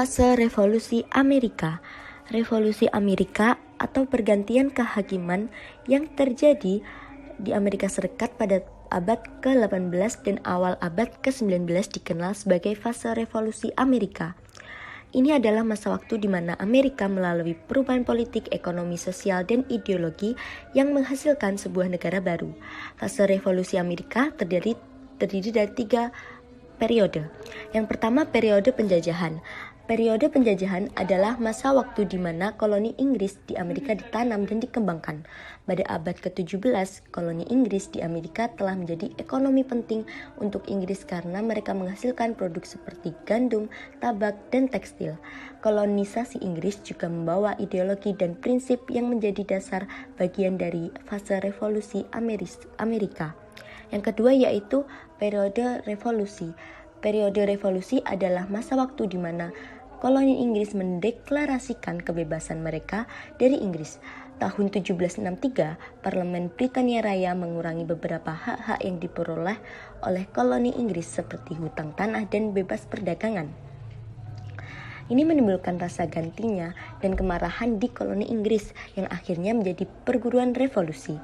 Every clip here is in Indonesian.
Fase Revolusi Amerika. Revolusi Amerika atau pergantian kehakiman yang terjadi di Amerika Serikat pada abad ke-18 dan awal abad ke-19 dikenal sebagai fase Revolusi Amerika. Ini adalah masa waktu di mana Amerika melalui perubahan politik, ekonomi, sosial, dan ideologi yang menghasilkan sebuah negara baru. Fase Revolusi Amerika terdiri dari 3 periode. Yang pertama, periode penjajahan. Periode penjajahan adalah masa waktu di mana koloni Inggris di Amerika ditanam dan dikembangkan. Pada abad ke-17, koloni Inggris di Amerika telah menjadi ekonomi penting untuk Inggris karena mereka menghasilkan produk seperti gandum, tabak, dan tekstil. Kolonisasi Inggris juga membawa ideologi dan prinsip yang menjadi dasar bagian dari fase revolusi Amerika. Yang kedua yaitu periode revolusi. Periode revolusi adalah masa waktu di mana koloni Inggris mendeklarasikan kebebasan mereka dari Inggris. Tahun 1763, Parlemen Britania Raya mengurangi beberapa hak-hak yang diperoleh oleh koloni Inggris seperti hutang tanah dan bebas perdagangan. Ini menimbulkan rasa gantinya dan kemarahan di koloni Inggris yang akhirnya menjadi perburuan revolusi.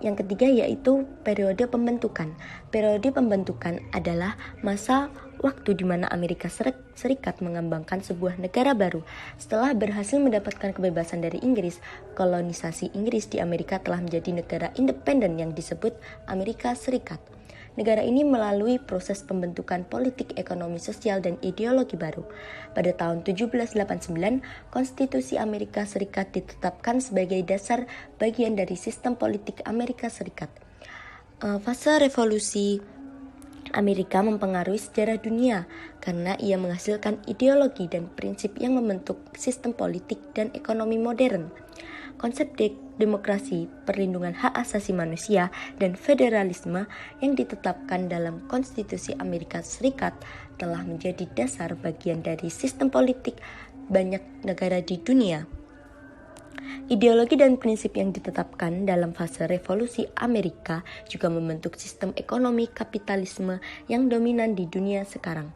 Yang ketiga yaitu periode pembentukan. Periode pembentukan adalah masa waktu di mana Amerika Serikat mengembangkan sebuah negara baru. Setelah berhasil mendapatkan kebebasan dari Inggris, kolonisasi Inggris di Amerika telah menjadi negara independen yang disebut Amerika Serikat. Negara ini melalui proses pembentukan politik, ekonomi, sosial, dan ideologi baru. Pada tahun 1789, Konstitusi Amerika Serikat ditetapkan sebagai dasar bagian dari sistem politik Amerika Serikat. Fase revolusi Amerika mempengaruhi sejarah dunia karena ia menghasilkan ideologi dan prinsip yang membentuk sistem politik dan ekonomi modern. Konsep demokrasi, perlindungan hak asasi manusia, dan federalisme yang ditetapkan dalam Konstitusi Amerika Serikat telah menjadi dasar bagian dari sistem politik banyak negara di dunia. Ideologi dan prinsip yang ditetapkan dalam fase revolusi Amerika juga membentuk sistem ekonomi kapitalisme yang dominan di dunia sekarang.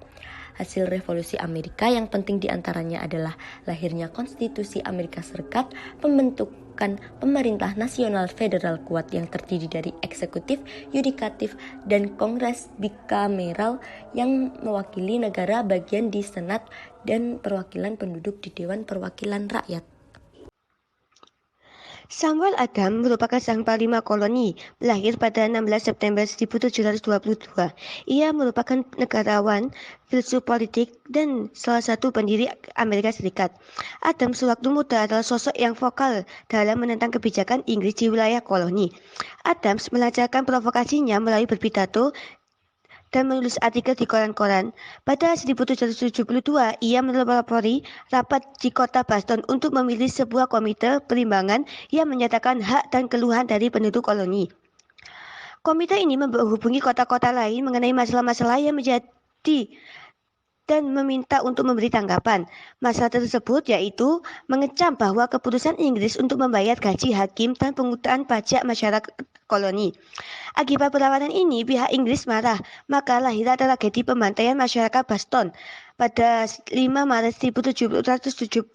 Hasil revolusi Amerika yang penting diantaranya adalah lahirnya Konstitusi Amerika Serikat, pembentukan pemerintah nasional federal kuat yang terdiri dari eksekutif, yudikatif, dan kongres bikameral yang mewakili negara bagian di Senat dan perwakilan penduduk di Dewan Perwakilan Rakyat. Samuel Adams merupakan sang panglima koloni, lahir pada 16 September 1722. Ia merupakan negarawan, filsuf politik, dan salah satu pendiri Amerika Serikat. Adams sewaktu muda adalah sosok yang vokal dalam menentang kebijakan Inggris di wilayah koloni. Adams melancarkan provokasinya melalui berpidato dan menulis artikel di koran-koran. Pada 1772, ia melapori rapat di kota Boston untuk memilih sebuah komite perimbangan yang menyatakan hak dan keluhan dari penduduk koloni. Komite ini menghubungi kota-kota lain mengenai masalah-masalah yang menjadi dan meminta untuk memberi tanggapan. Masalah tersebut yaitu mengecam bahwa keputusan Inggris untuk membayar gaji hakim dan penghutan pajak masyarakat koloni. Akibat perlawanan ini, pihak Inggris marah, maka lahirlah tragedi pembantaian masyarakat Boston pada 5 Maret 1770.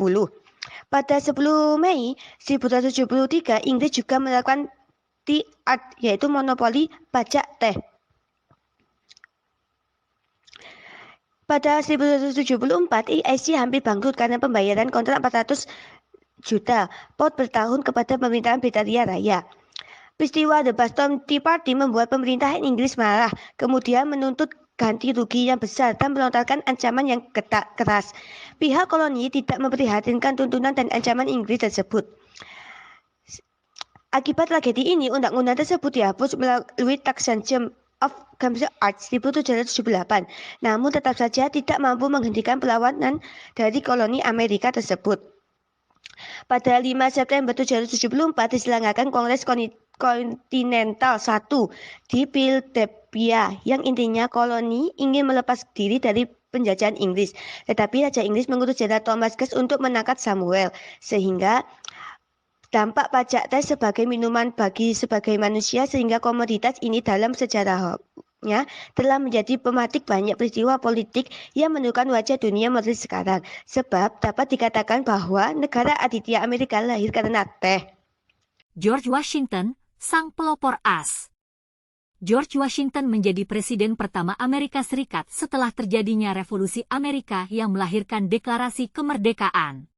Pada 10 Mei 1773, Inggris juga melakukan TIAD, yaitu monopoli pajak teh. Pada 1774, IIC hampir bangkrut karena pembayaran kontrak 400 juta pound per tahun kepada pemerintahan Britania Raya. Peristiwa The Boston Tea Party membuat pemerintahan Inggris marah, kemudian menuntut ganti rugi yang besar dan melontarkan ancaman yang keras. Pihak koloni tidak memperhatikan tuntunan dan ancaman Inggris tersebut. Akibat tragedi ini, undang-undang tersebut dihapus melalui Taxation of Commercial Arts 1778, namun tetap saja tidak mampu menghentikan perlawanan dari koloni Amerika tersebut. Pada 5 September 1774 diselenggarakan Kongres Kontinental I di Philadelphia yang intinya koloni ingin melepas diri dari penjajahan Inggris, tetapi Raja Inggris mengutus Jenderal Thomas Guest untuk menangkap Samuel, sehingga dampak pajak teh sebagai minuman bagi sebagai manusia sehingga komoditas ini dalam sejarah telah menjadi pematik banyak peristiwa politik yang menentukan wajah dunia modern sekarang. Sebab dapat dikatakan bahwa negara aditya Amerika lahir karena teh. George Washington, sang pelopor as. George Washington menjadi presiden pertama Amerika Serikat setelah terjadinya Revolusi Amerika yang melahirkan Deklarasi Kemerdekaan.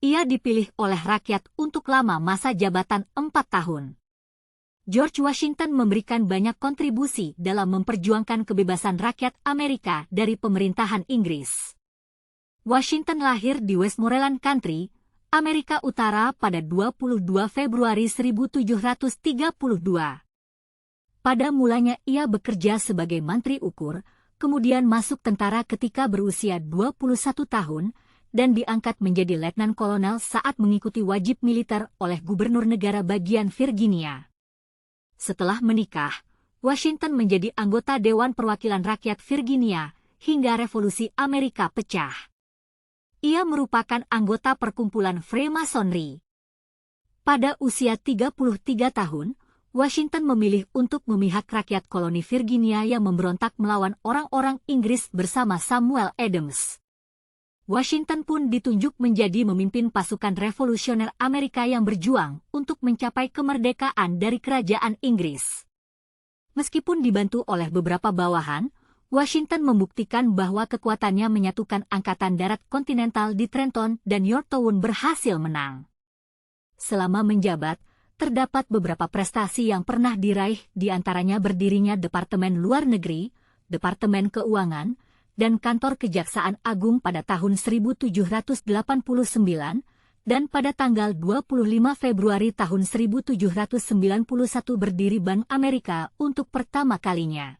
Ia dipilih oleh rakyat untuk lama masa jabatan 4 tahun. George Washington memberikan banyak kontribusi dalam memperjuangkan kebebasan rakyat Amerika dari pemerintahan Inggris. Washington lahir di Westmoreland Country, Amerika Utara pada 22 Februari 1732. Pada mulanya ia bekerja sebagai mantri ukur, kemudian masuk tentara ketika berusia 21 tahun, dan diangkat menjadi letnan kolonel saat mengikuti wajib militer oleh gubernur negara bagian Virginia. Setelah menikah, Washington menjadi anggota Dewan Perwakilan Rakyat Virginia hingga Revolusi Amerika pecah. Ia merupakan anggota perkumpulan Freemasonry. Pada usia 33 tahun, Washington memilih untuk memihak rakyat koloni Virginia yang memberontak melawan orang-orang Inggris bersama Samuel Adams. Washington pun ditunjuk menjadi memimpin pasukan revolusioner Amerika yang berjuang untuk mencapai kemerdekaan dari kerajaan Inggris. Meskipun dibantu oleh beberapa bawahan, Washington membuktikan bahwa kekuatannya menyatukan Angkatan Darat Kontinental di Trenton dan Yorktown berhasil menang. Selama menjabat, terdapat beberapa prestasi yang pernah diraih, di antaranya berdirinya Departemen Luar Negeri, Departemen Keuangan, dan Kantor Kejaksaan Agung pada tahun 1789, dan pada tanggal 25 Februari tahun 1791 berdiri Bank Amerika untuk pertama kalinya.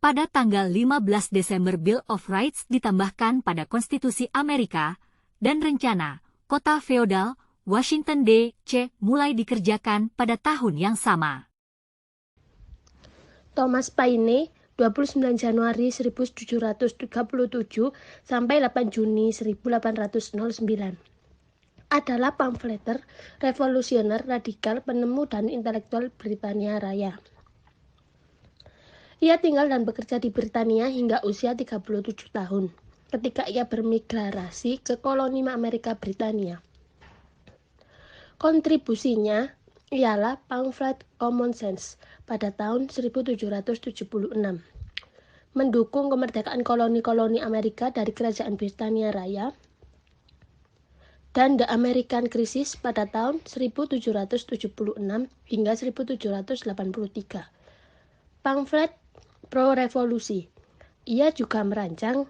Pada tanggal 15 Desember Bill of Rights ditambahkan pada Konstitusi Amerika, dan rencana Kota Feodal Washington D.C. mulai dikerjakan pada tahun yang sama. Thomas Paine 29 Januari 1737 sampai 8 Juni 1809 adalah pamfleter, revolusioner, radikal, penemu dan intelektual Britania Raya. Ia tinggal dan bekerja di Britania hingga usia 37 tahun, ketika ia bermigrasi ke koloni Amerika Britania. Kontribusinya ialah pamflet Common Sense pada tahun 1776, mendukung kemerdekaan koloni-koloni Amerika dari Kerajaan Britania Raya, dan The American Crisis pada tahun 1776 hingga 1783. Pamflet pro-revolusi. Ia juga merancang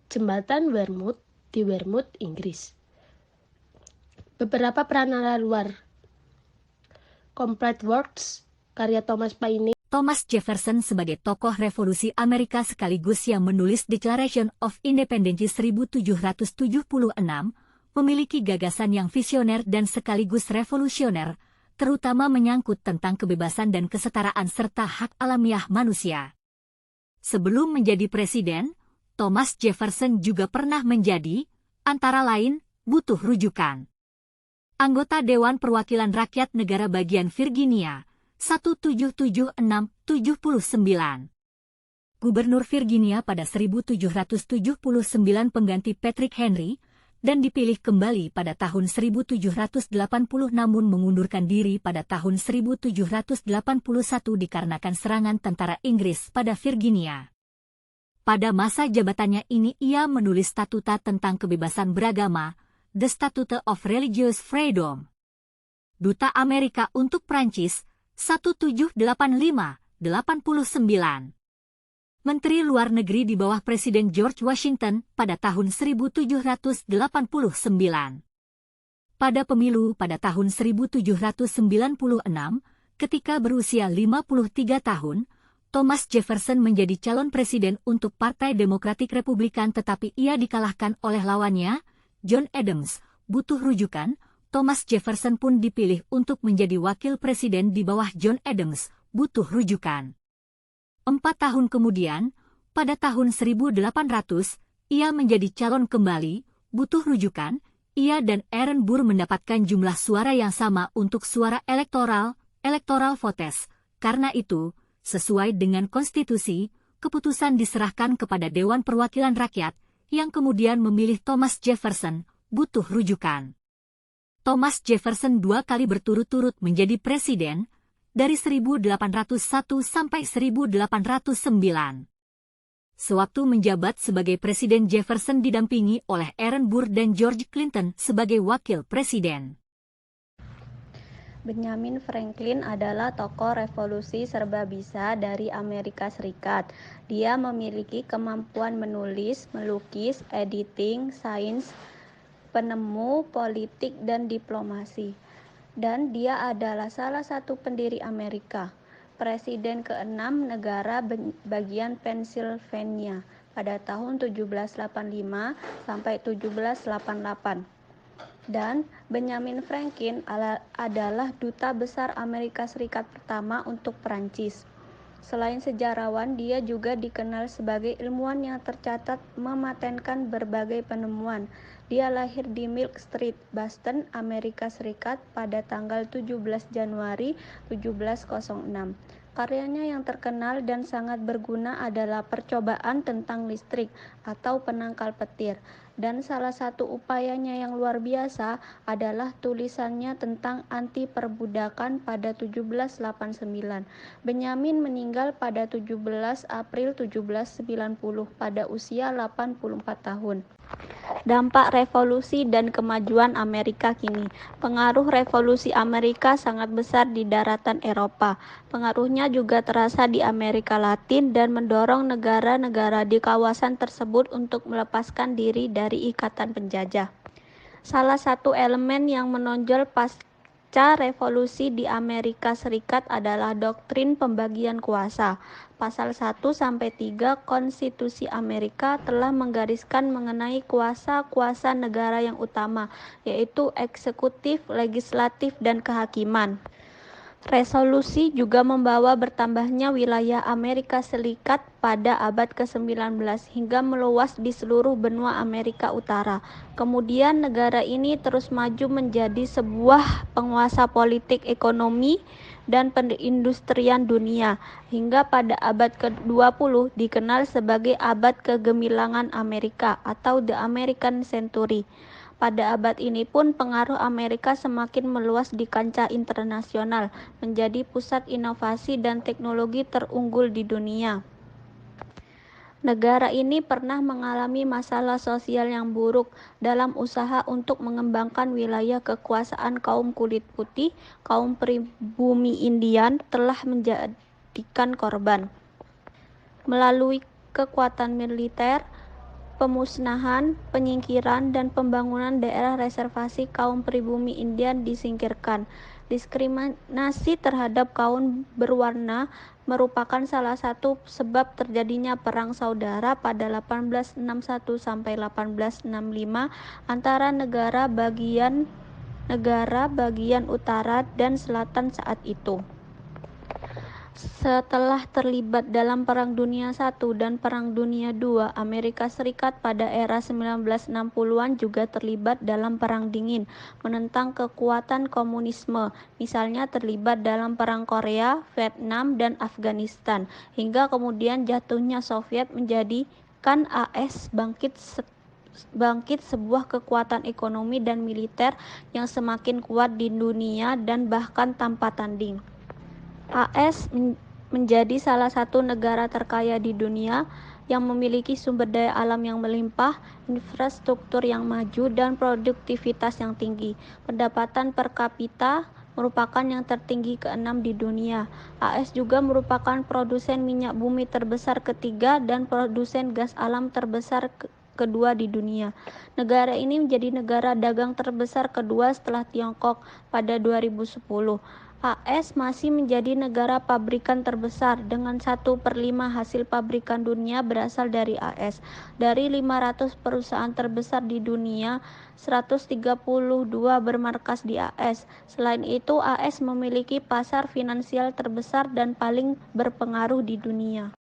jembatan Weymouth di Weymouth, Inggris. Beberapa peranara luar. Complete Works, karya Thomas Paine. Thomas Jefferson sebagai tokoh revolusi Amerika sekaligus yang menulis Declaration of Independence 1776, memiliki gagasan yang visioner dan sekaligus revolusioner, terutama menyangkut tentang kebebasan dan kesetaraan serta hak alamiah manusia. Sebelum menjadi presiden, Thomas Jefferson juga pernah menjadi, antara lain, butuh rujukan. Anggota Dewan Perwakilan Rakyat Negara Bagian Virginia, 1776-79. Gubernur Virginia pada 1779 pengganti Patrick Henry, dan dipilih kembali pada tahun 1780 namun mengundurkan diri pada tahun 1781 dikarenakan serangan tentara Inggris pada Virginia. Pada masa jabatannya ini ia menulis statuta tentang kebebasan beragama, The Statute of Religious Freedom. Duta Amerika untuk Prancis, 1785-89. Menteri Luar Negeri di bawah Presiden George Washington pada tahun 1789. Pada pemilu pada tahun 1796, ketika berusia 53 tahun, Thomas Jefferson menjadi calon presiden untuk Partai Demokratik Republikan tetapi ia dikalahkan oleh lawannya, John Adams. Butuh rujukan, Thomas Jefferson pun dipilih untuk menjadi wakil presiden di bawah John Adams. Butuh rujukan. 4 tahun kemudian, pada tahun 1800, ia menjadi calon kembali. Butuh rujukan, ia dan Aaron Burr mendapatkan jumlah suara yang sama untuk suara electoral votes. Karena itu, Sesuai dengan konstitusi, keputusan diserahkan kepada Dewan Perwakilan Rakyat, yang kemudian memilih Thomas Jefferson, butuh rujukan. Thomas Jefferson 2 kali berturut-turut menjadi presiden, dari 1801 sampai 1809. Sewaktu menjabat sebagai presiden, Jefferson didampingi oleh Aaron Burr dan George Clinton sebagai wakil presiden. Benjamin Franklin adalah tokoh revolusi serbabisa dari Amerika Serikat. Dia memiliki kemampuan menulis, melukis, editing, sains, penemu, politik, dan diplomasi. Dan dia adalah salah satu pendiri Amerika, Presiden ke-6 negara bagian Pennsylvania pada tahun 1785 sampai 1788. Dan Benjamin Franklin adalah duta besar Amerika Serikat pertama untuk Perancis. Selain sejarawan, dia juga dikenal sebagai ilmuwan yang tercatat mematenkan berbagai penemuan. Dia lahir di Milk Street, Boston, Amerika Serikat pada tanggal 17 Januari 1706. Karyanya yang terkenal dan sangat berguna adalah percobaan tentang listrik atau penangkal petir. Dan salah satu upayanya yang luar biasa adalah tulisannya tentang anti perbudakan pada 1789. Benjamin meninggal pada 17 April 1790 pada usia 84 tahun. Dampak revolusi dan kemajuan Amerika kini. Pengaruh revolusi Amerika sangat besar di daratan Eropa. Pengaruhnya juga terasa di Amerika Latin dan mendorong negara-negara di kawasan tersebut untuk melepaskan diri dari ikatan penjajah. Salah satu elemen yang menonjol pasca revolusi di Amerika Serikat adalah doktrin pembagian kuasa. Pasal 1-3 Konstitusi Amerika telah menggariskan mengenai kuasa-kuasa negara yang utama, yaitu eksekutif, legislatif, dan kehakiman. Resolusi juga membawa bertambahnya wilayah Amerika Serikat pada abad ke-19 hingga meluas di seluruh benua Amerika Utara. Kemudian negara ini terus maju menjadi sebuah penguasa politik, ekonomi, dan perindustrian dunia, hingga pada abad ke-20 dikenal sebagai abad kegemilangan Amerika atau The American Century. Pada abad ini pun pengaruh Amerika semakin meluas di kancah internasional, menjadi pusat inovasi dan teknologi terunggul di dunia. Negara ini pernah mengalami masalah sosial yang buruk dalam usaha untuk mengembangkan wilayah kekuasaan kaum kulit putih. Kaum pribumi Indian telah menjadikan korban melalui kekuatan militer, pemusnahan, penyingkiran, dan pembangunan daerah reservasi. Kaum pribumi Indian disingkirkan. Diskriminasi terhadap kaum berwarna merupakan salah satu sebab terjadinya perang saudara pada 1861 sampai 1865 antara negara bagian utara dan selatan saat itu. Setelah terlibat dalam Perang Dunia I dan Perang Dunia II, Amerika Serikat pada era 1960-an juga terlibat dalam Perang Dingin, menentang kekuatan komunisme, misalnya terlibat dalam Perang Korea, Vietnam, dan Afghanistan, hingga kemudian jatuhnya Soviet menjadikan AS bangkit sebuah kekuatan ekonomi dan militer yang semakin kuat di dunia dan bahkan tanpa tanding. AS menjadi salah satu negara terkaya di dunia yang memiliki sumber daya alam yang melimpah, infrastruktur yang maju, dan produktivitas yang tinggi. Pendapatan per kapita merupakan yang tertinggi ke-6 di dunia. AS juga merupakan produsen minyak bumi terbesar ketiga dan produsen gas alam terbesar kedua di dunia. Negara ini menjadi negara dagang terbesar kedua setelah Tiongkok pada 2010. AS masih menjadi negara pabrikan terbesar dengan 1/5 hasil pabrikan dunia berasal dari AS. Dari 500 perusahaan terbesar di dunia, 132 bermarkas di AS. Selain itu, AS memiliki pasar finansial terbesar dan paling berpengaruh di dunia.